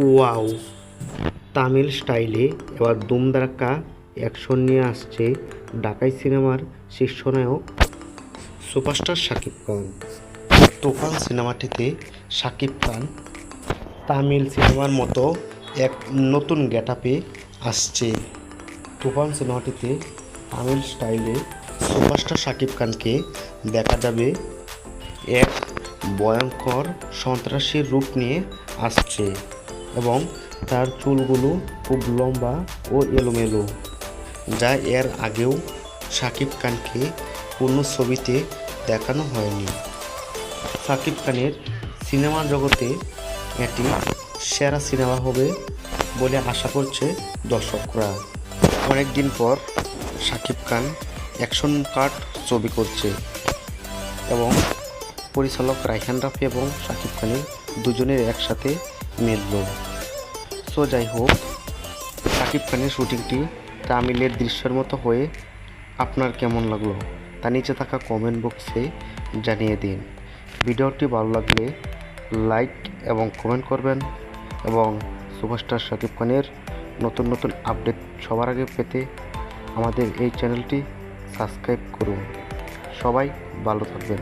Wow, Tamil স্টাইলে এবার দুমদারাক্কা action নিয়ে আসছে ঢাকাই সিনেমার শীর্ষনায়ক সুপারস্টার শাকিব খান। তুফান সিনেমাটিতে শাকিব খান তামিল সিনেমার মতো এক নতুন গেটআপে আসছে। তুফান সিনেমাটিতে তামিল স্টাইলে সুপারস্টার শাকিব খানকে দেখা যাবে এক ভয়ঙ্কর সন্ত্রাসীর রূপ নিয়ে আসছে এবং তার চুলগুলো খুব লম্বা ও এলোমেলো, যা এর আগেও শাকিব খানকে কোনো ছবিতে দেখানো হয়নি। শাকিব খানের সিনেমা জগতে এটি সেরা সিনেমা হবে বলে আশা করছে দর্শকরা। অনেকদিন পর শাকিব খান অ্যাকশন পার্ট ছবি করছে এবং পরিচালক রায়হান রাফি এবং শাকিব খানের দুজনের একসাথে মিলল। সো যাই হোক, শাকিব খানের শুটিংটি তামিলের দৃশ্যের মতো হয়ে আপনার কেমন লাগলো তা নিচে থাকা কমেন্ট বক্সে জানিয়ে দিন। ভিডিওটি ভালো লাগলে লাইক এবং কমেন্ট করবেন এবং সুপারস্টার শাকিব খানের নতুন নতুন আপডেট সবার আগে পেতে আমাদের এই চ্যানেলটি সাবস্ক্রাইব করুন। সবাই ভালো থাকবেন।